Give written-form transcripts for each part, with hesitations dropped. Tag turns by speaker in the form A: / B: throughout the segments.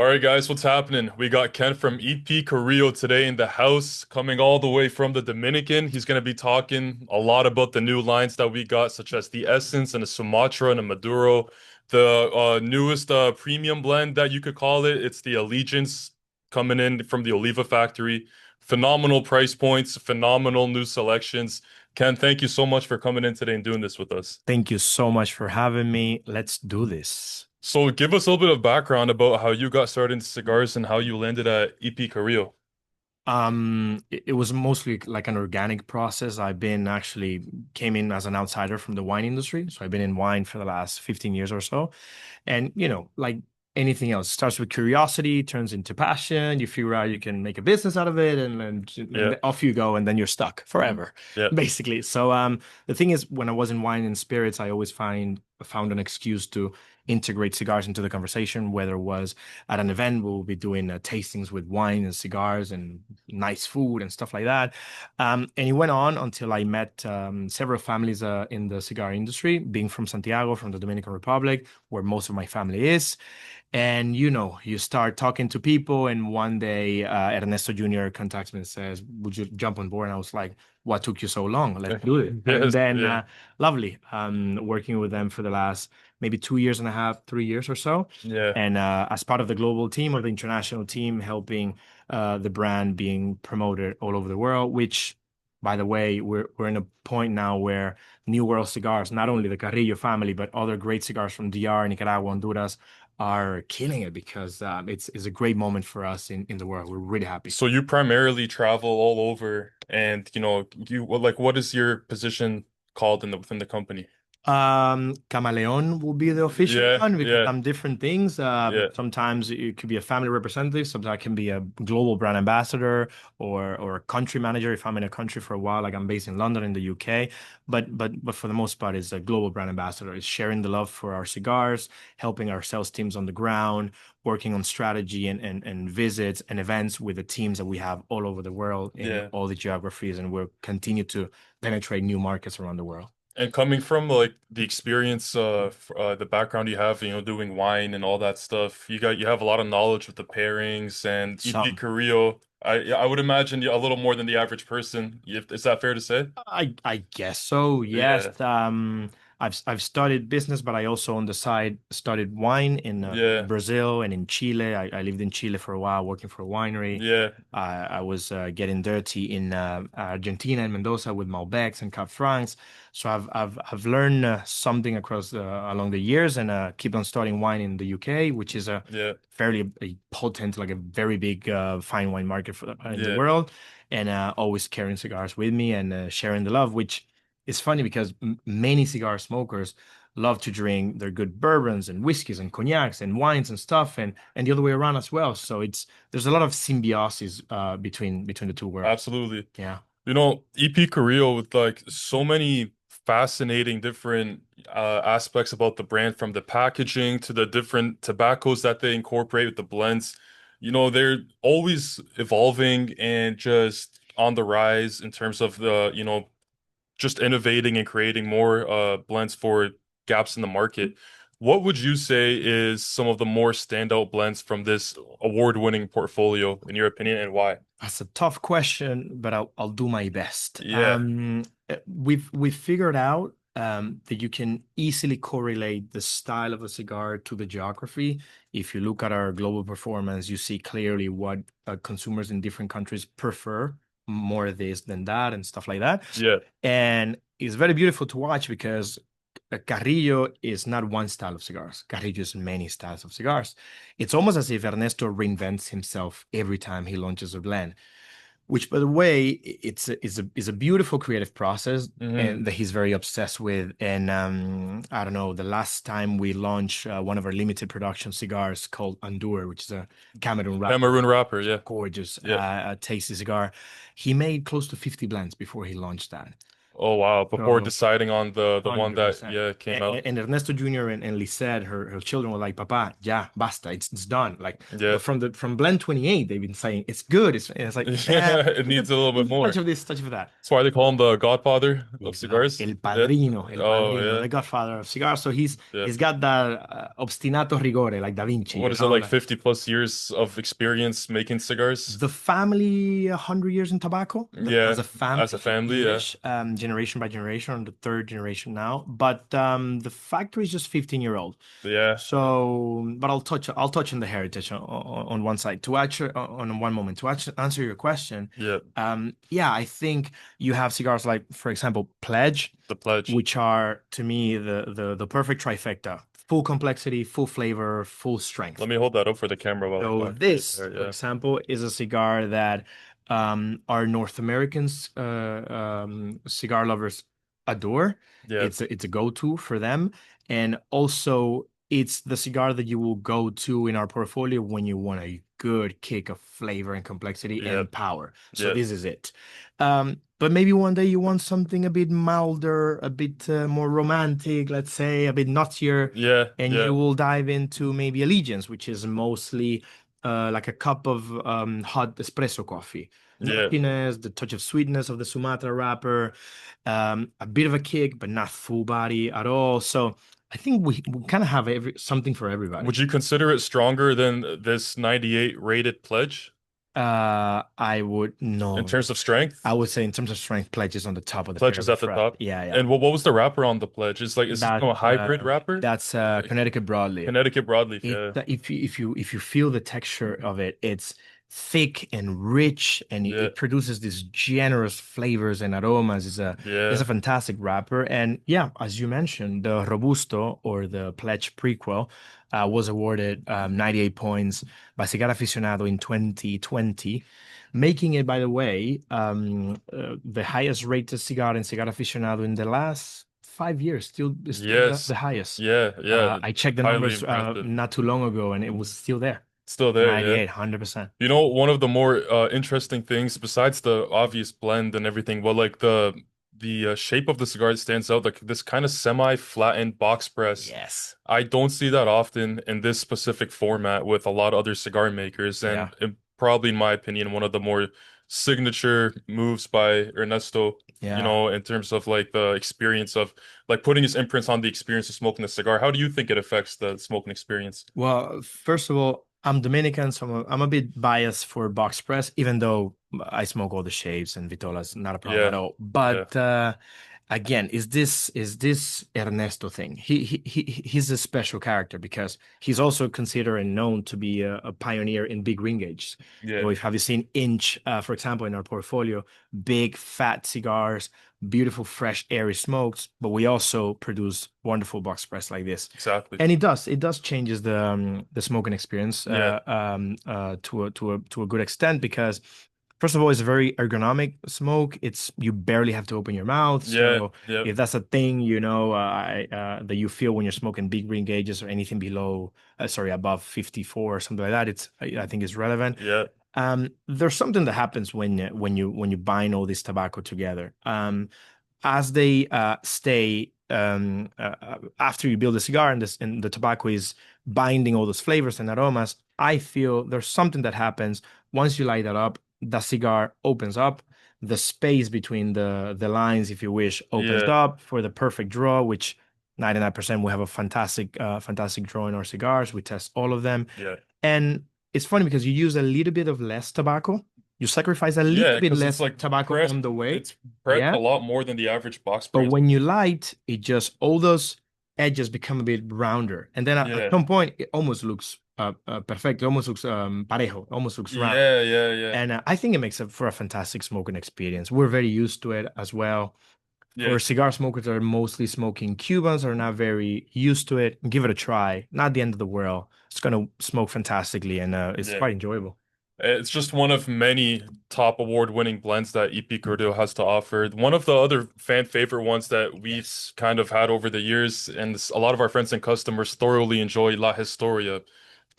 A: All right, guys, what's happening? We got Ken from E.P. Carrillo today in the house, coming all the way from the Dominican. He's going to be talking a lot about the new lines that we got, such as the Essence and the Sumatra and the Maduro, the newest premium blend that you could call it. It's the Allegiance coming in from the Oliva factory. Phenomenal price points, phenomenal new selections. Ken, thank you so much for coming in today and doing this with us.
B: Thank you so much for having me. Let's do this.
A: So, give us a little bit of background about how you got started in cigars and how you landed at E.P. Carrillo.
B: It was mostly like an organic process. I've been actually came in as an outsider from the wine industry. So I've been in wine for the last 15 years or so. And, like anything else, starts with curiosity, turns into passion. You figure out you can make a business out of it,
A: Yeah.
B: and off you go, and then you're stuck
A: Mm.
B: forever,
A: Yeah.
B: basically. So the thing is, when I was in wine and spirits, I always found an excuse to integrate cigars into the conversation, whether it was at an event, we'll be doing tastings with wine and cigars and nice food and stuff like that. And it went on until I met several families in the cigar industry, being from Santiago, from the Dominican Republic, where most of my family is. And you start talking to people, and one day Ernesto Jr. contacts me and says, "Would you jump on board?" And I was like, "What took you so long? Let's do it." And
A: Yes.
B: then,
A: Yeah.
B: lovely, working with them for the last maybe 2 years and a half, 3 years or so,
A: Yeah.
B: and as part of the global team or the international team, helping the brand being promoted all over the world. Which, by the way, we're in a point now where New World Cigars, not only the Carrillo family, but other great cigars from DR, Nicaragua, Honduras, are killing it because it's a great moment for us in the world. We're really happy.
A: So you primarily travel all over, and what is your position called in the within the company?
B: Camaleon will be the official
A: Yeah.
B: one because
A: Yeah.
B: I'm different things.
A: Yeah.
B: Sometimes it could be a family representative, sometimes I can be a global brand ambassador or a country manager if I'm in a country for a while, like I'm based in London in the UK. But for the most part, it's a global brand ambassador. It's sharing the love for our cigars, helping our sales teams on the ground, working on strategy and visits and events with the teams that we have all over the world in
A: Yeah.
B: all the geographies, and we'll continue to penetrate new markets around the world.
A: And coming from like the experience, the background you have, doing wine and all that stuff, you have a lot of knowledge with the pairings and E.P.
B: Some.
A: Carrillo. I would imagine a little more than the average person. Is that fair to say?
B: I guess so. Yes.
A: Yeah.
B: I've studied business, but I also on the side studied wine in
A: Yeah.
B: Brazil and in Chile. I lived in Chile for a while, working for a winery.
A: Yeah.
B: I was getting dirty in Argentina and Mendoza with Malbecs and Cab Francs. So I've learned something across along the years, and keep on studying wine in the UK, which is a
A: Yeah.
B: fairly a potent, like a very big fine wine market in the
A: Yeah.
B: world, and always carrying cigars with me and sharing the love, which is funny because many cigar smokers love to drink their good bourbons and whiskeys and cognacs and wines and stuff, and the other way around as well. So there's a lot of symbiosis between the two worlds.
A: Absolutely.
B: Yeah.
A: E.P. Carrillo with like so many fascinating different aspects about the brand, from the packaging to the different tobaccos that they incorporate with the blends. They're always evolving and just on the rise in terms of just innovating and creating more blends for gaps in the market. What would you say is some of the more standout blends from this award-winning portfolio, in your opinion, and why?
B: That's a tough question, but I'll do my best.
A: Yeah.
B: We've figured out that you can easily correlate the style of a cigar to the geography. If you look at our global performance, you see clearly what consumers in different countries prefer, more this than that, and stuff like that.
A: Yeah.
B: And it's very beautiful to watch because Carrillo is not one style of cigars. Carrillo is many styles of cigars. It's almost as if Ernesto reinvents himself every time he launches a blend, which, by the way, it's a beautiful creative process
A: Hmm.
B: and that he's very obsessed with. And I don't know, the last time we launched one of our limited production cigars called Andur, which is a Cameroon wrapper,
A: Cameroon rapper. Yeah.
B: gorgeous,
A: Yeah.
B: tasty cigar. He made close to 50 blends before he launched that.
A: Oh wow, before
B: So
A: deciding on the one that
B: 100%.
A: yeah came out.
B: And Ernesto Jr. and Lisette, her children were like, Papa, yeah, basta, it's done. Like
A: Yeah.
B: from Blend 28, they've been saying it's good. It's like,
A: Yeah, it
B: give
A: needs a little bit
B: it a touch
A: more.
B: of this, touch of that.
A: That's why they call him the Godfather of cigars. Yeah.
B: El
A: Oh
B: Padrino,
A: yeah.
B: the Godfather of Cigars. So
A: Yeah.
B: he's got that obstinato rigore, like Da Vinci,
A: What is it like
B: like
A: 50 plus years of experience making cigars?
B: the family 100 years in tobacco as
A: Yeah,
B: a
A: as a family, yeah.
B: family-ish, generation by generation, on the third generation now. But the factory is just 15-year-old.
A: Yeah.
B: So, but I'll touch on the heritage on one side to actually on one moment to actually answer your question.
A: Yeah.
B: Yeah, I think you have cigars like, for example, Pledge,
A: The pledge.
B: which are to me the perfect trifecta: full complexity, full flavor, full
A: Let
B: strength.
A: me hold that up for the camera
B: So
A: while I put it
B: this,
A: there.
B: for
A: Yeah.
B: example, is a cigar that our North Americans cigar lovers adore.
A: Yeah.
B: It's a go-to for them, and also it's the cigar that you will go to in our portfolio when you want a good kick of flavor and complexity
A: Yeah.
B: and power. So
A: Yeah.
B: this is it. But maybe one day you want something a bit milder, a bit more romantic, let's say, a bit nuttier,
A: Yeah.
B: and
A: Yeah.
B: you will dive into maybe Allegiance, which is mostly like a cup of hot espresso coffee.
A: Yeah.
B: Nuttiness, the touch of sweetness of the Sumatra wrapper, a bit of a kick, but not full body at all. So I think we kind of have something for everybody.
A: Would you consider it stronger than this 98 rated pledge
B: I would
A: in
B: no.
A: terms of strength?
B: I would say in terms of strength, Pledge is on the top of the
A: Pledge is
B: pyramid
A: at the
B: for us.
A: top.
B: Yeah, yeah.
A: And what was the wrapper on the pledge? Is like is this no
B: That
A: a hybrid wrapper?
B: that's
A: Like
B: Connecticut broadleaf.
A: Connecticut broadleaf,
B: It
A: yeah.
B: if you feel the texture of it, it's thick and rich, and
A: Yeah.
B: it produces these generous flavors and aromas. It's a
A: Yeah.
B: fantastic wrapper, and yeah, as you mentioned, the Robusto or the Pledge prequel was awarded 98 points by Cigar Aficionado in 2020, making it, by the way, the highest rated cigar in Cigar Aficionado in the last 5 years. Still the
A: Yes.
B: highest.
A: Yeah, yeah.
B: I checked the
A: Highly
B: numbers
A: impressive.
B: not too long ago, and it was still there.
A: Still there, yeah.
B: 98, 100%.
A: You know, one of the more interesting things besides the obvious blend and everything, well, like the shape of the cigar that stands out, like this kind of semi-flattened box press.
B: Yes.
A: I don't see that often in this specific format with a lot of other cigar makers,
B: Yeah.
A: and probably, in my opinion, one of the more signature moves by Ernesto,
B: Yeah.
A: in terms of like the experience of like putting his imprints on the experience of smoking a cigar. How do you think it affects the smoking experience?
B: Well, first of all, I'm Dominican, so I'm a bit biased for box press, even though I smoke all the shapes and Vitolas, not a problem at
A: Yeah,
B: all.
A: yeah,
B: But again, is this Ernesto thing? He's a special character because he's also considered and known to be a pioneer in big ring gauges.
A: yeah,
B: Have you seen Inch, for example, in our portfolio? Big fat cigars, beautiful, fresh, airy smokes, but we also produce wonderful box press like this.
A: exactly.
B: And it does changes the smoking experience
A: Yeah,
B: to a good extent because first of all, it's a very ergonomic smoke. It's you barely have to open your mouth.
A: yeah,
B: So
A: yeah,
B: if that's a thing, that you feel when you're smoking big green gauges or anything below, sorry, above 54 or something like that, I think is relevant.
A: yeah,
B: There's something that happens when you bind all this tobacco together. As they stay after you build a cigar and the tobacco is binding all those flavors and aromas, I feel there's something that happens once you light that up. The cigar opens up, the space between the lines, if you wish, opens
A: yeah,
B: up for the perfect draw, which 99% we have a fantastic draw in our cigars. We test all of them,
A: yeah.
B: and it's funny because you use a little bit of less tobacco. You sacrifice a
A: Yeah,
B: little bit
A: because it's
B: less
A: like
B: tobacco
A: pressed,
B: on the way.
A: it's pressed a
B: Yeah.
A: lot more than the average box
B: But
A: press.
B: when you light, it just all those edges become a bit rounder. And then at
A: Yeah,
B: some point, it almost looks perfect. It almost looks parejo. It almost looks round.
A: yeah, yeah, yeah,
B: And I think it makes for a fantastic smoking experience. We're very used to it as well.
A: yeah,
B: For cigar smokers that are mostly smoking Cubans are not very used to it. Give it a try. Not the end of the world. It's going to smoke fantastically and it's
A: yeah.
B: quite enjoyable.
A: It's just one of many top award-winning blends that E.P. Carrillo has to offer. One of the other fan favorite ones that we've
B: Yes.
A: kind of had over the years, and a lot of our friends and customers thoroughly enjoy La Historia.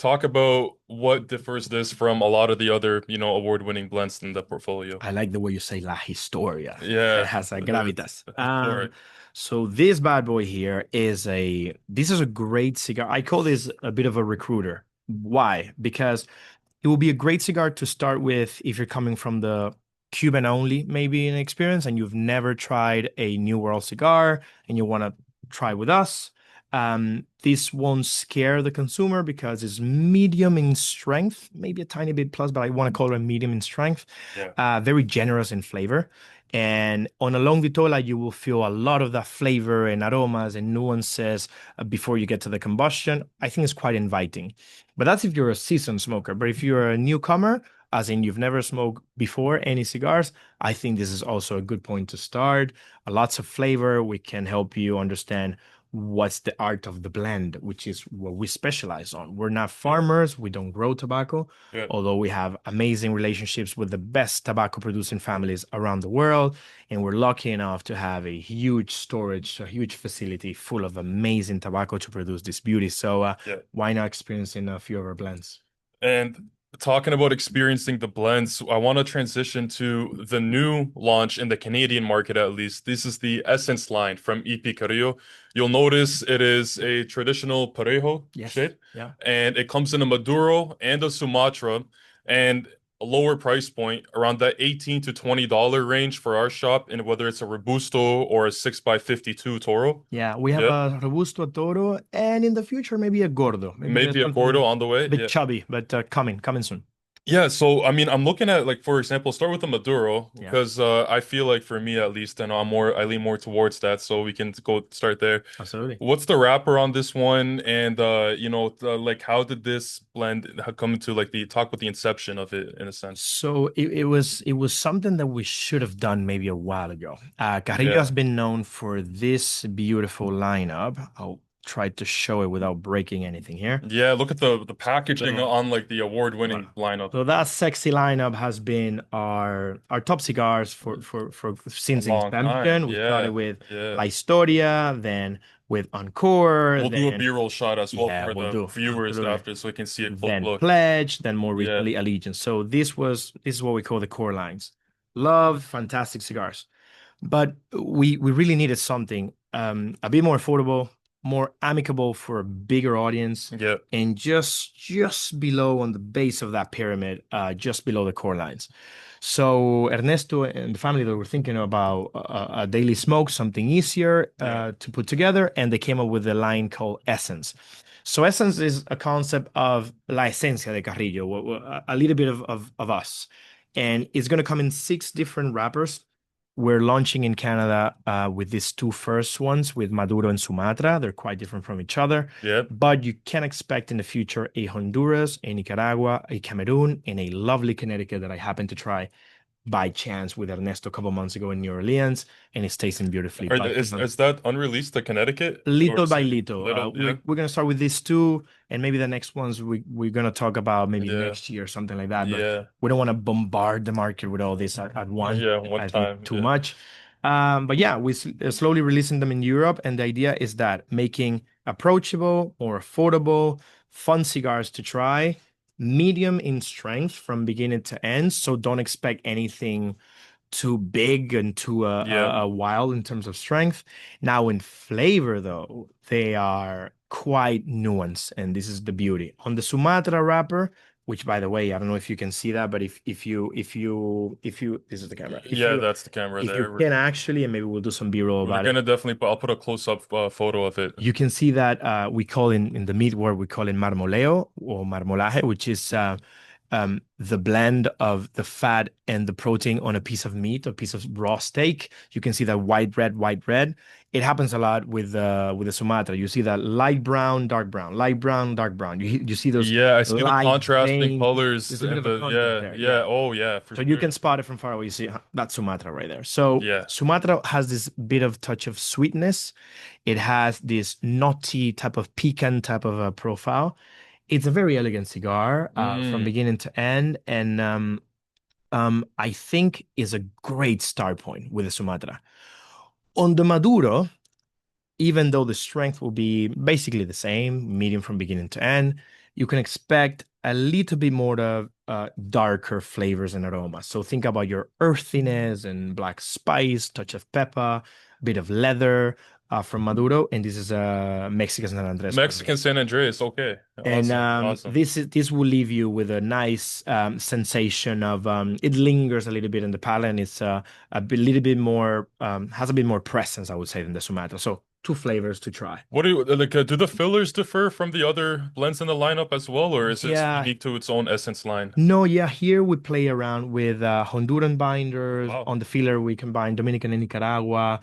A: talk about what differs this from a lot of the other, award-winning blends in the portfolio.
B: I like the way you say La Historia. It
A: Yeah,
B: has a
A: it's
B: gravitas.
A: historic.
B: So this bad boy here this is a great cigar. I call this a bit of a recruiter. Why? Because it will be a great cigar to start with if you're coming from the Cuban only, maybe an experience, and you've never tried a New World cigar and you want to try with us. This won't scare the consumer because it's medium in strength, maybe a tiny bit plus, but I want to call it a medium in strength.
A: Yeah,
B: Very generous in flavor. And on a long vitola, you will feel a lot of that flavor and aromas and nuances before you get to the combustion. I think it's quite inviting. But that's if you're a seasoned smoker. But if you're a newcomer, as in you've never smoked before any cigars, I think this is also a good point to start. Lots of flavor. We can help you understand what's the art of the blend, which is what we specialize on. We're not
A: yeah,
B: farmers, we don't grow tobacco,
A: yeah,
B: although we have amazing relationships with the best tobacco producing families around the world. And we're lucky enough to have a huge storage, a huge facility full of amazing tobacco to produce this beauty. So
A: yeah.
B: why not experiencing a few of our blends?
A: And talking about experiencing the blends, I want to transition to the new launch in the Canadian market, at least. This is the Essence line from E.P. Carrillo. You'll notice it is a traditional Parejo
B: Yes.
A: shade,
B: Yeah.
A: and it comes in a Maduro and a Sumatra, and a lower price point, around that $18 to $20 range for our shop, and whether it's a Robusto or a 6x52 Toro.
B: Yeah, we have
A: Yeah,
B: a Robusto, a Toro, and in the future, maybe a Gordo. Maybe there's
A: maybe a Gordo
B: something
A: on the way.
B: a bit
A: Yeah.
B: chubby, but coming soon.
A: Yeah, so I mean, I'm looking at like for example, start with the Maduro
B: Yeah,
A: because I feel like for me at least, and I lean more towards that, so we can go start there.
B: absolutely.
A: What's the wrapper on this one, and like how did this come into like the talk with the inception of it in a sense?
B: So it was something that we should have done maybe a while ago. Carrillo
A: Yeah,
B: has been known for this beautiful lineup. I'll try to show it without breaking anything here.
A: yeah. Look at the packaging
B: So,
A: on like the
B: well,
A: award-winning lineup.
B: so that sexy lineup has been our top cigars for
A: A
B: since
A: long time.
B: inception. We started
A: Yeah,
B: with
A: yeah.
B: La Historia, then with Encore,
A: We'll do a
B: then
A: B-roll shot as well
B: yeah,
A: for
B: we'll
A: the
B: do
A: viewers
B: absolutely.
A: after, so we can see a close
B: Then
A: look.
B: Pledge, then more
A: Yeah,
B: recently Allegiance. So this is what we call the core lines. Love, fantastic cigars. But we really needed something a bit more affordable, more amicable for a bigger audience,
A: yeah,
B: and just below on the base of that pyramid, just below the core lines. So Ernesto and the family that were thinking about a daily smoke, something easier
A: yeah,
B: to put together, and they came up with a line called Essence. So Essence is a concept of la esencia de Carrillo, a little bit of us. And it's going to come in 6 different wrappers. We're launching in Canada with these 2 first ones with Maduro and Sumatra. They're quite different from each other,
A: yeah.
B: but you can expect in the future a Honduras, a Nicaragua, a Cameroon, and a lovely Connecticut that I happened to try by chance with Ernesto a couple months ago in New Orleans, and it's tasting beautifully.
A: Are
B: But
A: the, is that unreleased to Connecticut or
B: little
A: is
B: by
A: it
B: little.
A: little? Yeah,
B: We're gonna start with these two, and maybe the next ones we're gonna talk about maybe
A: yeah,
B: next year or something like that. But
A: yeah,
B: we don't want to bombard the market with all this at once.
A: yeah. One
B: I think
A: time,
B: too
A: yeah,
B: much. But yeah, slowly releasing them in Europe, and the idea is that making approachable, more affordable, fun cigars to try, medium in strength from beginning to end. So don't expect anything too big and too
A: yeah,
B: wild in terms of strength. Now, in flavor, though, they are quite nuanced, and this is the beauty. On the Sumatra wrapper, which, by the way, I don't know if you can see that, but if you this is the camera. If
A: yeah.
B: you
A: That's the camera
B: if you
A: there.
B: can actually, and maybe we'll do some B-roll
A: We're
B: about it.
A: gonna definitely I'll put a close-up photo of it.
B: You can see that we call in the meat world, we call it marmoleo or marmolaje, which is the blend of the fat and the protein on a piece of meat, a piece of raw steak. You can see that white, red, white, red. It happens a lot with the Sumatra. You see that light brown, dark brown, light brown, dark brown. You see those
A: Yeah, I see the
B: light
A: contrasting
B: veins.
A: colors
B: There's a bit
A: and
B: of a
A: the
B: contrast
A: yeah,
B: there.
A: yeah.
B: Yeah.
A: Oh yeah, for
B: So you
A: sure.
B: can spot it from far away. You see that's Sumatra right there. So
A: Yeah.
B: Sumatra has this bit of touch of sweetness. It has this nutty type of pecan type of a profile. It's a very elegant cigar from
A: Mm.
B: beginning to end, and I think is a great start point with the Sumatra. On the Maduro, even though the strength will be basically the same, medium from beginning to end, you can expect a little bit more of darker flavors and aromas. So think about your earthiness and black spice, touch of pepper, a bit of leather from Maduro, and this is a Mexican San Andres for me.
A: Mexican San Andreas. Okay.
B: And
A: Awesome. Awesome.
B: this will leave you with a nice sensation of it lingers a little bit in the palate, and it's little bit more has a bit more presence, I would say, than the Sumatra. So two flavors to try.
A: What do you like? Do the fillers differ from the other blends in the lineup as well, or is it
B: Yeah,
A: unique to its own essence line?
B: no, yeah, here we play around with Honduran binders.
A: Wow.
B: On the filler, we combine Dominican and Nicaragua.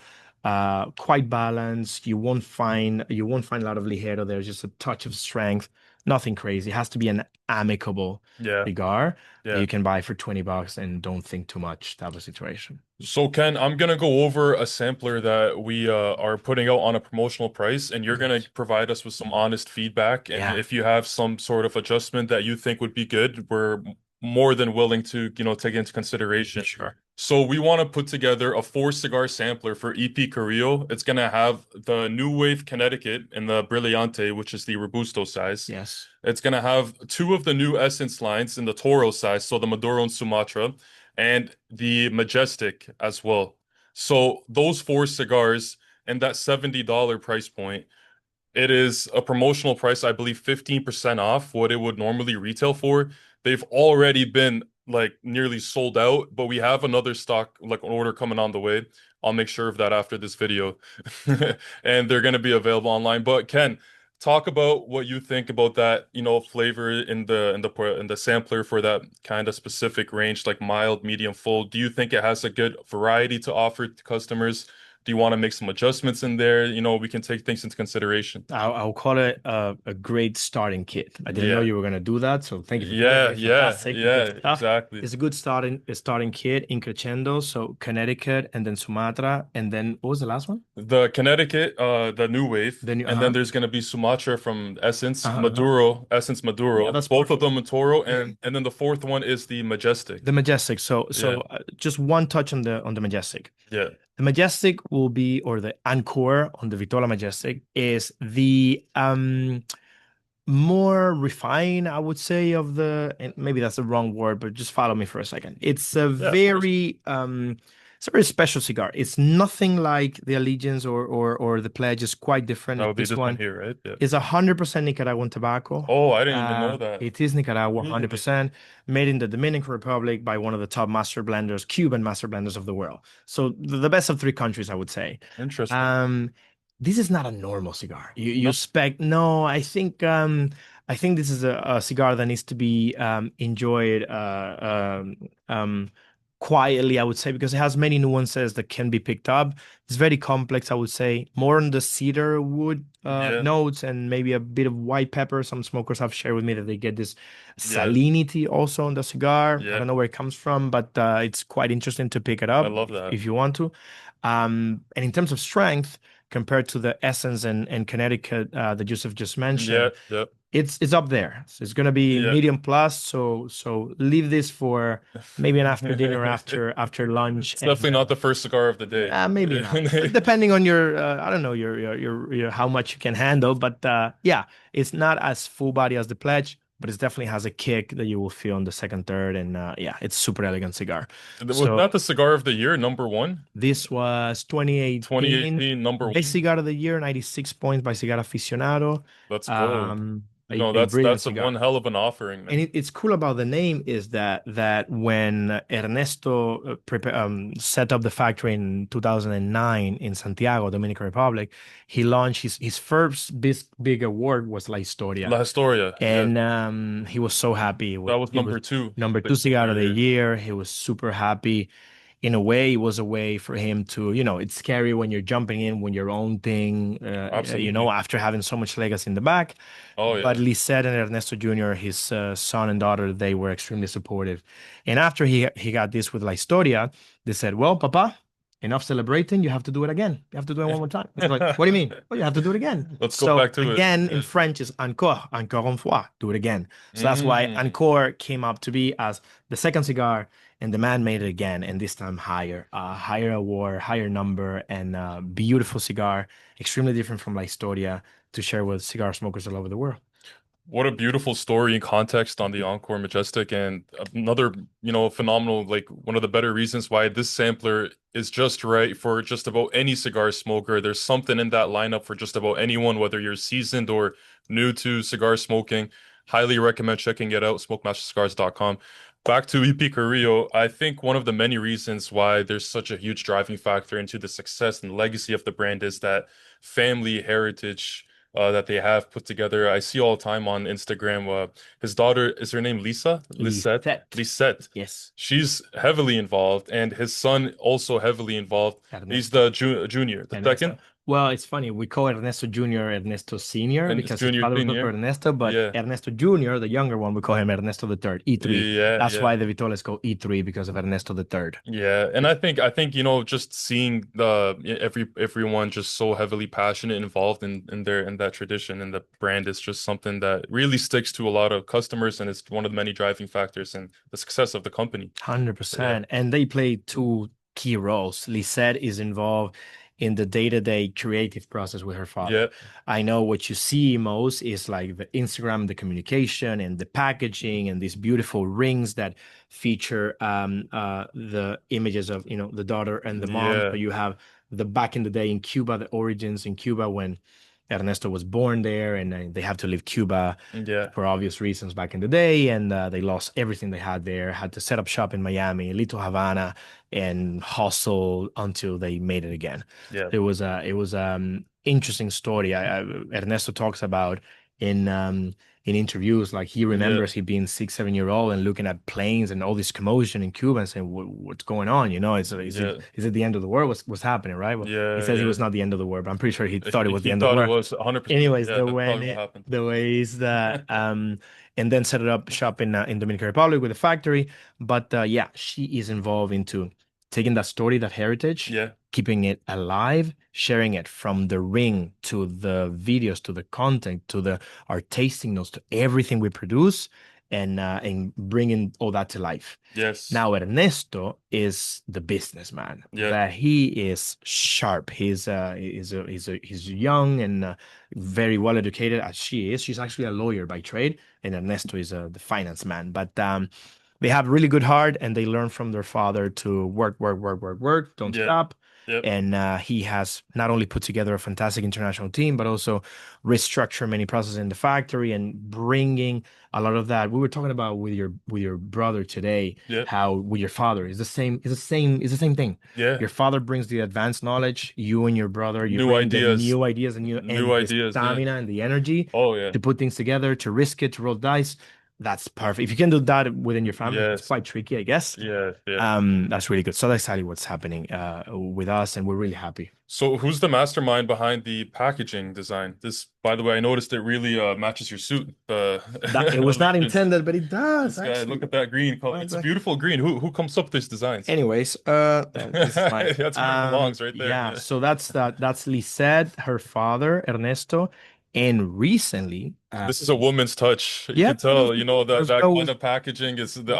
B: Quite balanced. You won't find a lot of ligero. There's just a touch of strength. Nothing crazy. It has to be an amicable
A: Yeah.
B: cigar that
A: Yeah.
B: you can buy for $20 and don't think too much type of situation.
A: So Ken, I'm gonna go over a sampler that we are putting out on a promotional price, and you're gonna
B: Yes.
A: provide us with some honest feedback. And
B: Yeah,
A: if you have some sort of adjustment that you think would be good, we're more than willing to, take into consideration.
B: sure.
A: So we want to put together a four cigar sampler for E.P. Carrillo. It's gonna have the New Wave Connecticut in the Brillante, which is the Robusto size.
B: Yes.
A: It's gonna have two of the new Essence lines in the Toro size, so the Maduro and Sumatra, and the Majestic as well. So those four cigars and that $70 price point, it is a promotional price, I believe 15% off what it would normally retail for. They've already been like nearly sold out, but we have another stock, like an order coming on the way. I'll make sure of that after this video. And they're going to be available online. But Ken, talk about what you think about that, flavor in the sampler for that kind of specific range, like mild, medium, full. Do you think it has a good variety to offer to customers? Do you want to make some adjustments in there? We can take things into consideration.
B: I'll call it a great starting kit. I didn't know
A: Yeah.
B: you were going to do that, so thank you for doing
A: Yeah,
B: it.
A: yeah,
B: Fantastic,
A: yeah,
B: good stuff.
A: exactly.
B: It's a good starting kit in crescendo. So Connecticut and then Sumatra, and then what was the last one?
A: The Connecticut, the new wave,
B: The new,
A: and then there's gonna be Sumatra from
B: uh-huh.
A: Essence
B: Yeah,
A: Maduro,
B: that's
A: both of
B: perfect.
A: them in Toro, and then the fourth one is the
B: The
A: Majestic.
B: Majestic. So
A: Yeah,
B: so just one touch on the Majestic.
A: yeah,
B: The Majestic will be, or the Encore on the Vitola Majestic is the more refined, I would say, of the, and maybe that's the wrong word, but just follow me for a second.
A: yeah, of course.
B: It's a very special cigar. It's nothing like the Allegiance or the Pledge. It's quite
A: That
B: different.
A: would be
B: This
A: this one
B: one
A: here, right? Yeah.
B: is 100% Nicaraguan tobacco.
A: Oh, I didn't even know that.
B: It is Nicaragua
A: Really
B: 100%, made in the Dominican Republic by one of the top master blenders, Cuban master blenders of the world. So the best of three countries, I would say.
A: interesting.
B: Um, this is not a normal cigar. You
A: No,
B: expect no. I think this is a cigar that needs to be enjoyed quietly, I would say, because it has many nuances that can be picked up. It's very complex, I would say, more on the cedar wood
A: yeah,
B: notes and maybe a bit of white pepper. Some smokers have shared with me that they get this
A: yeah,
B: salinity also on the cigar. I
A: yeah.
B: don't know where it comes from, but it's quite interesting to pick it
A: I
B: up
A: love
B: if,
A: that.
B: if you want to. And in terms of strength, compared to the Essence and Connecticut that Joseph just
A: Yeah,
B: mentioned,
A: yeah,
B: it's up there. So it's gonna be
A: yeah.
B: medium plus. So leave this for maybe an after dinner, after lunch,
A: It's
B: and
A: definitely not the first cigar of the day.
B: maybe not. Depending on your, I don't know, your how much you can handle. But yeah, it's not as full body as the Pledge, but it definitely has a kick that you will feel on the second, third, and yeah, it's super elegant cigar.
A: Was
B: So
A: that the cigar of the year, number one?
B: this was 2018
A: 2018, number
B: Best
A: one?
B: Cigar of the Year, 96 points by Cigar Aficionado.
A: Let's go.
B: Um, a,
A: No,
B: a
A: that's
B: brilliant
A: that's a one
B: cigar.
A: hell of an offering,
B: And
A: man.
B: it's cool about the name is that when Ernesto set up the factory in 2009 in Santiago, Dominican Republic, he launched his first big award was La Historia,
A: La Historia, yeah.
B: and he was so happy.
A: That was
B: It was
A: number two
B: number
A: the,
B: two
A: of the
B: cigar of the
A: year.
B: year. He was super happy. In a way, it was a way for him to, it's scary when you're jumping in when your own thing,
A: Absolutely.
B: after having so much legacy in the back.
A: Oh
B: But
A: yeah.
B: Lisette and Ernesto Jr., his son and daughter, they were extremely supportive. And after he got this with La Historia, they said, "Well, Papa, enough celebrating. You have to do it again. You have to do it one more time." It's like, "What do you mean?" "Well, you have to do it again."
A: Let's go
B: So
A: back to it.
B: again, in
A: Yeah.
B: French is encore, encore une fois, do it again. So that's why
A: Mm.
B: encore came up to be as the second cigar, and the man made it again, and this time higher, higher award, higher number, and beautiful cigar, extremely different from La Historia to share with cigar smokers all over the world.
A: What a beautiful story and context on the Encore Majestic, and another, phenomenal, like one of the better reasons why this sampler is just right for just about any cigar smoker. There's something in that lineup for just about anyone, whether you're seasoned or new to cigar smoking. Highly recommend checking it out, smokemastercigars.com. Back to E.P. Carrillo, I think one of the many reasons why there's such a huge driving factor into the success and legacy of the brand is that family heritage that they have put together. I see all the time on Instagram. His daughter, is her name Lisa? Lisette?
B: Lisette.
A: Lisette.
B: Yes.
A: She's heavily involved, and his son also heavily involved. He's
B: Ernesto.
A: the junior, the
B: Ernesto.
A: second,
B: Well, it's funny. We call Ernesto Jr. Ernesto Senior
A: and it's
B: because his
A: junior,
B: father was Dr.
A: senior.
B: Ernesto, but
A: Yeah,
B: Ernesto Jr., the younger one, we call him Ernesto the Third, E3.
A: yeah,
B: That's
A: yeah.
B: why the Vitola called E3 because of Ernesto the Third.
A: Yeah, and I think just seeing everyone just so heavily passionate and involved in that tradition and the brand is just something that really sticks to a lot of customers, and it's one of the many driving factors in the success of the company. Yeah,
B: 100%. And they play two key roles. Lisette is involved in the day-to-day creative process with her father.
A: yeah,
B: I know what you see most is like the Instagram, the communication and the packaging and these beautiful rings that feature the images of, the daughter and the mom. So
A: yeah,
B: you have the back in the day in Cuba, the origins in Cuba when Ernesto was born there and they have to leave Cuba
A: yeah,
B: for obvious reasons back in the day, and they lost everything they had there. Had to set up shop in Miami, Little Havana, and hustle until they made it again.
A: yeah,
B: It was interesting story. Ernesto talks about in um, in interviews, like he
A: yeah,
B: remembers he being 6, 7 year old and looking at planes and all this commotion in Cuba and saying, "What's going on?
A: yeah,
B: Is it the end of the world? What's happening?" Right? Well, he
A: yeah,
B: says it
A: yeah.
B: was not the end of the world, but I'm pretty sure he thought it was the
A: He
B: end of the
A: thought it
B: world.
A: was 100%.
B: Anyways,
A: Yeah, that's probably what happened.
B: the ways that and then set it up shop in Dominican Republic with a factory. But yeah, she is involved into taking that story, that heritage,
A: Yeah,
B: keeping it alive, sharing it from the ring to the videos to the content to the our tasting notes to everything we produce, and bringing all that to life.
A: yes,
B: Now Ernesto is the businessman
A: yeah,
B: that he is sharp. He's young and very well educated as she is. She's actually a lawyer by trade, and Ernesto is the finance man. But they have really good heart, and they learn from their father to work, work, work, work, work, don't
A: yeah,
B: stop.
A: yeah,
B: And he has not only put together a fantastic international team, but also restructure many processes in the factory and bringing a lot of that. We were talking about with your brother today,
A: yeah,
B: how with your father is the same, is the same thing.
A: yeah.
B: Your father brings the advanced knowledge, you and your brother, you
A: New
B: bring the
A: ideas,
B: new ideas
A: new
B: and the
A: ideas. Yeah.
B: stamina and the energy
A: Oh yeah.
B: to put things together, to risk it, to roll dice. That's perfect. If you can do that within your family, it's
A: Yes.
B: quite tricky, I guess.
A: Yeah. Yeah.
B: That's really good. So that's exactly what's happening with us, and we're really happy.
A: So who's the mastermind behind the packaging design? This, by the way, I noticed it really matches your suit. The
B: That it was not
A: allegiance.
B: intended, but it does
A: This guy,
B: actually.
A: look at that green color. It's a beautiful green. Who comes up with these designs?
B: Anyways, this is mine.
A: That's where it belongs, right there.
B: Yeah,
A: Yeah.
B: so that's Lisette, her father, Ernesto, and recently,
A: This is a woman's touch. You
B: yeah,
A: can tell, that
B: let's
A: that
B: go
A: kind
B: with
A: of packaging is the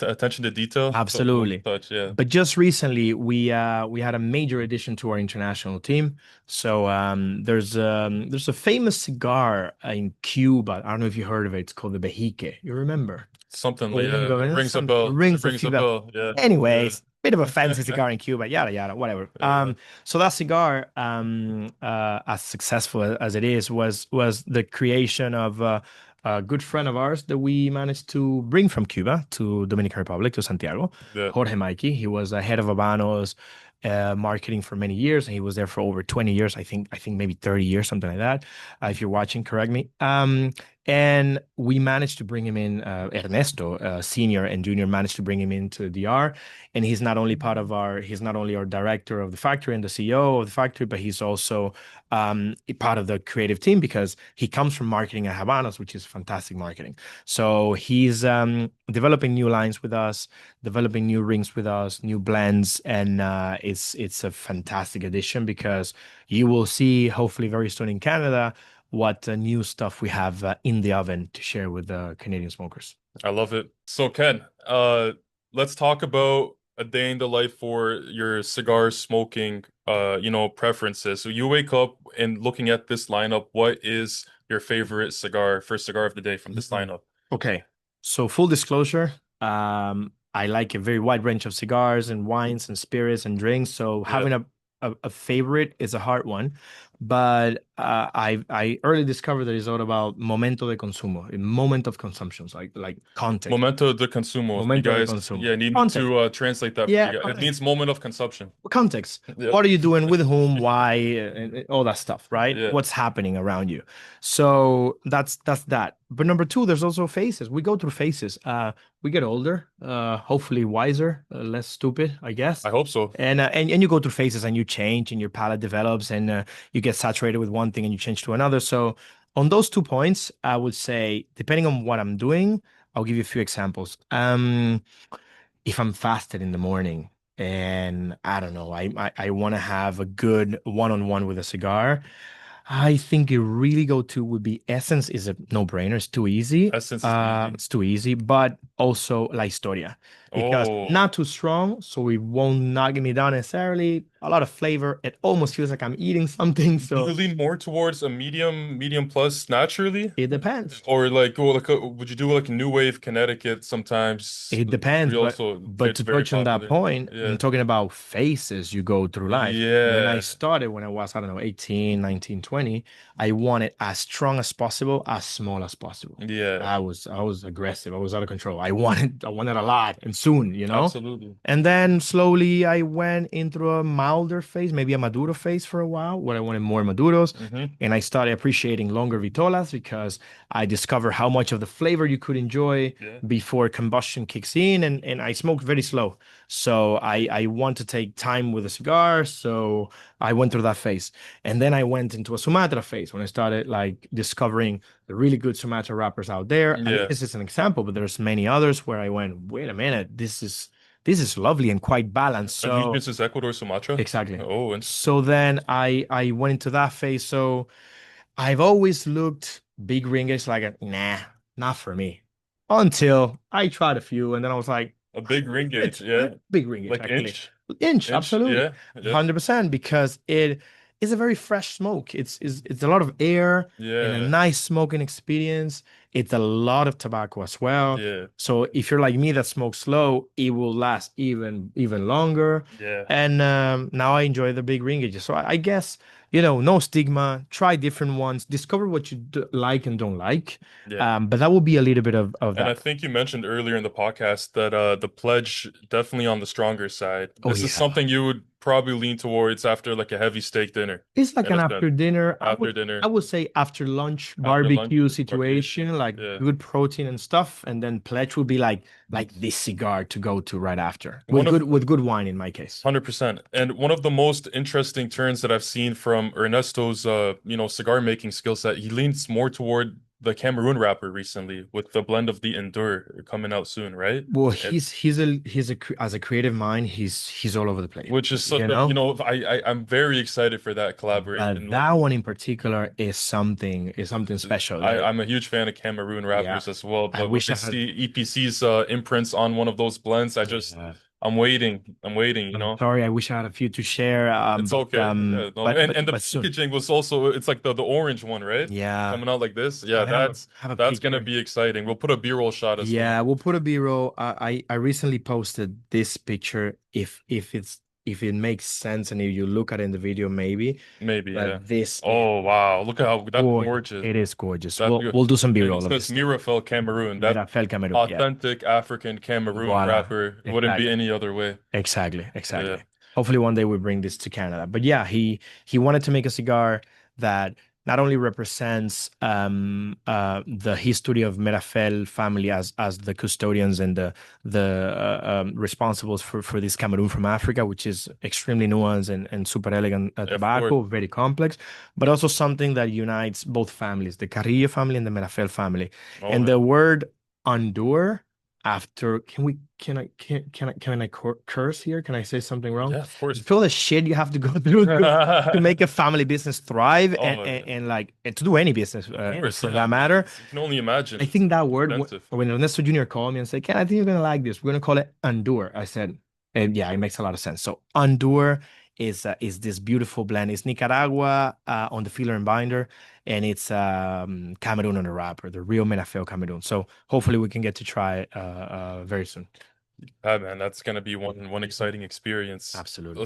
A: attention to detail. It's a woman's
B: absolutely.
A: touch. Yeah.
B: But just recently, we had a major addition to our international team. So there's a famous cigar in Cuba. I don't know if you heard of it. It's called the Bejique. You remember?
A: Something like
B: Ring
A: yeah. It rings a
B: some
A: bell. It
B: rings a
A: rings
B: few
A: a
B: bells.
A: bell. Yeah. Yeah.
B: Anyways, bit of a fancy cigar in Cuba, yada yada, whatever.
A: Yeah.
B: So that cigar, as successful as it is, was the creation of a good friend of ours that we managed to bring from Cuba to Dominican Republic to Santiago,
A: Yeah.
B: Jorge Mikey. He was a head of Habanos marketing for many years, and he was there for over 20 years. I think maybe 30 years, something like that. If you're watching, correct me. And we managed to bring him in, Ernesto, senior and junior, managed to bring him into the DR. And he's not only our director of the factory and the CEO of the factory, but he's also a part of the creative team because he comes from marketing at Habanos, which is fantastic marketing. So he's developing new lines with us, developing new rings with us, new blends, and it's a fantastic addition because you will see hopefully very soon in Canada what new stuff we have in the oven to share with the Canadian smokers.
A: I love it. So Ken, let's talk about a day in the life for your cigar smoking, preferences. So you wake up and looking at this lineup, what is your favorite cigar, first cigar of the day from this
B: Mhm.
A: lineup.
B: Okay. So full disclosure, I like a very wide range of cigars and wines and spirits and drinks. So
A: Yeah.
B: having a favorite is a hard one. But I early discovered that it's all about momento de consumo, a moment of consumption, like context.
A: Momento de consumo. You
B: Momento de
A: guys,
B: consumo.
A: yeah, need me
B: Context.
A: to translate that for
B: Yeah,
A: you guys. It means moment of consumption.
B: context.
A: Yeah.
B: What are you doing with whom, why, and all that stuff, right?
A: Yeah.
B: What's happening around you. So that's that. But number two, there's also phases. We go through phases. We get older, hopefully wiser, less stupid, I guess.
A: I hope so.
B: And you go through phases and you change and your palate develops and you get saturated with one thing and you change to another. So on those 2 points, I would say, depending on what I'm doing, I'll give you a few examples. If I'm fasted in the morning and I don't know, I want to have a good one-on-one with a cigar, I think a really go-to would be Essence is a no-brainer. It's too easy.
A: Essence is easy.
B: It's too easy, but also La Historia because
A: Oh,
B: not too strong, so it won't knock me down necessarily. A lot of flavor. It almost feels like I'm eating something,
A: do you
B: so
A: lean more towards a medium plus naturally?
B: it depends.
A: Or would you do like a New Wave Connecticut sometimes?
B: It depends,
A: We also,
B: but
A: it's
B: to
A: very
B: touch on that
A: popular.
B: point, I'm
A: Yeah.
B: talking about phases you go through life. When I
A: Yeah.
B: started, when I was, I don't know, 18, 19, 20, I wanted as strong as possible, as small as possible.
A: Yeah.
B: I was aggressive. I was out of control. I wanted a lot and soon, you know?
A: Absolutely.
B: And then slowly I went into a milder phase, maybe a Maduro phase for a while, where I wanted more Maduros.
A: Hmm.
B: And I started appreciating longer Vitolas because I discovered how much of the flavor you could enjoy
A: Yeah.
B: before combustion kicks in. And I smoke very slow. So I want to take time with a cigar. So I went through that phase. And then I went into a Sumatra phase when I started like discovering the really good Sumatra wrappers out there. I mean,
A: Yeah.
B: this is an example, but there's many others where I went, wait a minute, this is lovely and quite balanced. So
A: Allegiance is Ecuador, Sumatra.
B: exactly.
A: Oh, interesting.
B: So then I went into that phase. So I've always looked big ringgits like nah, not for me. Until I tried a few and then I was like,
A: A big ring gauge.
B: it's
A: Yeah.
B: big ringgit
A: Like
B: actually.
A: inch.
B: Inch,
A: Inch.
B: absolutely.
A: Yeah. Yeah.
B: 100% because it is a very fresh smoke. It's a lot of air and a
A: Yeah.
B: nice smoking experience. It's a lot of tobacco as well.
A: Yeah.
B: So if you're like me that smokes slow, it will last even longer.
A: Yeah.
B: And now I enjoy the big ringages. So I guess, no stigma. Try different ones. Discover what you like and don't like.
A: Yeah.
B: But that will be a little bit of
A: And I
B: that.
A: think you mentioned earlier in the podcast that the pledge definitely on the stronger side.
B: Oh
A: This is
B: yeah.
A: something you would probably lean towards after like a heavy steak dinner,
B: It's like
A: in
B: an
A: a sense.
B: after dinner. I
A: After
B: would I
A: dinner,
B: would say after lunch
A: after lunch
B: barbecue
A: barbecue.
B: situation, like
A: Yeah.
B: good protein and stuff, and then pledge would be like this cigar to go to right after with
A: One of
B: good wine in my case.
A: 100%. And one of the most interesting turns that I've seen from Ernesto's cigar making skill set, he leans more toward the Cameroon wrapper recently with the blend of the Endure coming out soon, right?
B: Well,
A: And
B: as a creative mind, he's all over the place,
A: which is such
B: you
A: a,
B: know.
A: I'm very excited for that
B: But
A: collaboration.
B: that one in particular is something special. Like,
A: I'm a huge fan of Cameroon
B: yeah,
A: rappers as well,
B: I
A: but when
B: wish
A: I
B: I had.
A: see EPC's imprints on one of those blends,
B: Yeah.
A: I'm waiting. I'm waiting,
B: I'm sorry, I wish I had a few to share.
A: It's okay. Yeah, no,
B: But
A: and the
B: soon.
A: packaging was also it's like the orange one, right?
B: Yeah,
A: Coming out like this. Yeah,
B: I have a
A: that's gonna
B: picture.
A: be exciting. We'll put a B-roll shot as well.
B: Yeah, we'll put a B-roll. I recently posted this picture. If it makes sense and if you look at it in the video, maybe.
A: Maybe, yeah.
B: But this is
A: Oh wow, look at how that's
B: gorgeous.
A: gorgeous.
B: It is gorgeous.
A: That's
B: We'll
A: good.
B: we'll do some
A: And it
B: B-roll of
A: says
B: this stuff.
A: Mirafel Cameroon. That
B: Merafel Cameroon. Yeah.
A: authentic African Cameroon
B: Voila.
A: wrapper wouldn't be
B: Exactly.
A: any other way.
B: Exactly,
A: Yeah.
B: exactly. Hopefully one day we bring this to Canada. But yeah, he wanted to make a cigar that not only represents the history of Merafel family as the custodians and the responsibles for this Cameroon from Africa, which is extremely nuanced and super elegant
A: Of course.
B: tobacco, very complex, but also something that unites both families, the Carrillo family and the Merafel family.
A: Oh
B: And
A: yeah.
B: the word Hondur after can I curse here? Can I say something wrong?
A: Yeah, of course.
B: Feel the shit you have to go through to make a family business thrive and
A: Oh
B: and,
A: yeah.
B: and like and to do any business
A: Of course,
B: for
A: yeah.
B: that matter.
A: You can only imagine.
B: I
A: It's
B: think that word
A: expensive.
B: when Ernesto Jr. called me and said, "Ken, I think you're gonna like this. We're gonna call it Hondur." I said, and yeah, it makes a lot of sense. So Hondur is this beautiful blend. It's Nicaragua on the filler and binder, and it's Cameroon on the wrapper, the real Menafeo Cameroon. So hopefully we can get to try very soon.
A: Yeah, man, that's gonna be one exciting experience.
B: Absolutely.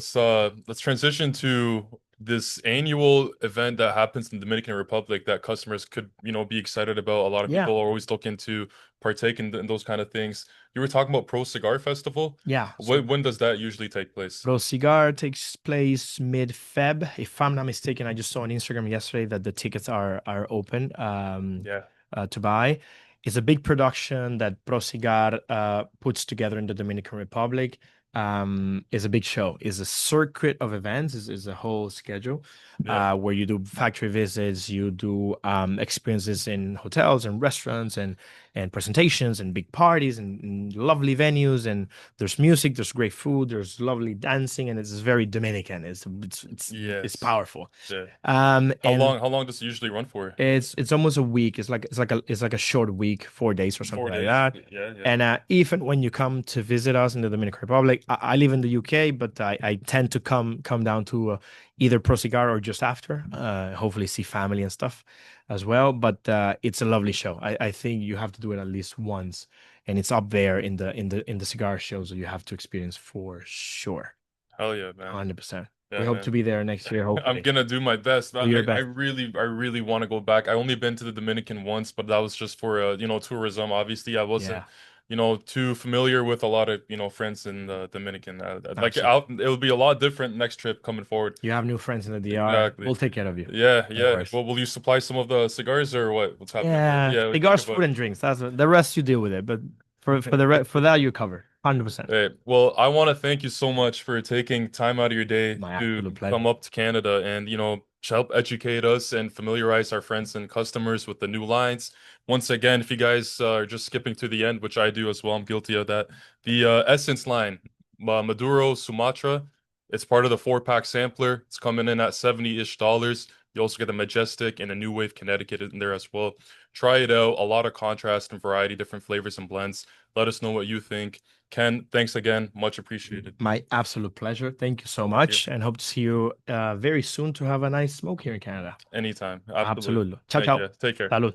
A: Let's transition to this annual event that happens in the Dominican Republic that customers could, be excited about. A lot of
B: Yeah.
A: people are always looking to partake in those kind of things. You were talking about Pro Cigar Festival.
B: Yeah. So
A: When does that usually take place?
B: Bro Cigar takes place mid-Feb. If I'm not mistaken, I just saw on Instagram yesterday that the tickets are open
A: Yeah.
B: to buy. It's a big production that Pro Cigar puts together in the Dominican Republic. It's a big show. It's a circuit of events. Is a whole schedule
A: Yeah.
B: where you do factory visits, you do experiences in hotels and restaurants and presentations and big parties and lovely venues, and there's music, there's great food, there's lovely dancing, and it's very Dominican. It's
A: Yes.
B: powerful.
A: Yeah.
B: And
A: How long does it usually run for?
B: it's almost a week. It's like a short week, 4 days or something
A: Four
B: like
A: days.
B: that.
A: Yeah, yeah.
B: And even when you come to visit us in the Dominican Republic, I live in the UK, but I tend to come down to either Pro Cigar or just after. Hopefully see family and stuff as well. But it's a lovely show. I think you have to do it at least once, and it's up there in the cigar shows that you have to experience for sure.
A: Hell yeah, man.
B: 100%. We
A: Yeah,
B: hope to
A: man.
B: be there next year,
A: I'm
B: hopefully.
A: gonna do my best.
B: Do your
A: I
B: best.
A: really want to go back. I only been to the Dominican once, but that was just for tourism. Obviously, I wasn't,
B: Yeah,
A: too familiar with a lot of, friends in the Dominican. Like
B: absolutely.
A: out, it'll be a lot different next trip coming forward.
B: You have new friends in the DR.
A: Exactly.
B: We'll take care of you.
A: Yeah,
B: No
A: yeah.
B: worries.
A: Well, will you supply some of the cigars or what? What's happening there?
B: Yeah,
A: Yeah, we talk
B: cigars, food,
A: about.
B: and drinks. The rest you deal with it. But for that you're covered. 100%.
A: Hey, well, I want to thank you so much for taking time out of your day
B: My
A: to
B: absolute
A: come
B: pleasure.
A: up to Canada and, to help educate us and familiarize our friends and customers with the new lines. Once again, if you guys are just skipping to the end, which I do as well, I'm guilty of that. The Essence line, Maduro, Sumatra, it's part of the 4-pack sampler. It's coming in at 70-ish dollars. You also get a Majestic and a New Wave Connecticut in there as well. Try it out. A lot of contrast and variety, different flavors and blends. Let us know what you think. Ken, thanks again. Much appreciated.
B: My absolute pleasure. Thank you so
A: Thank you.
B: much, and hope to see you very soon to have a nice smoke here in Canada.
A: Anytime. Absolutely.
B: Absolutely. Ciao,
A: Thank
B: ciao.
A: you. Take care.
B: Salud.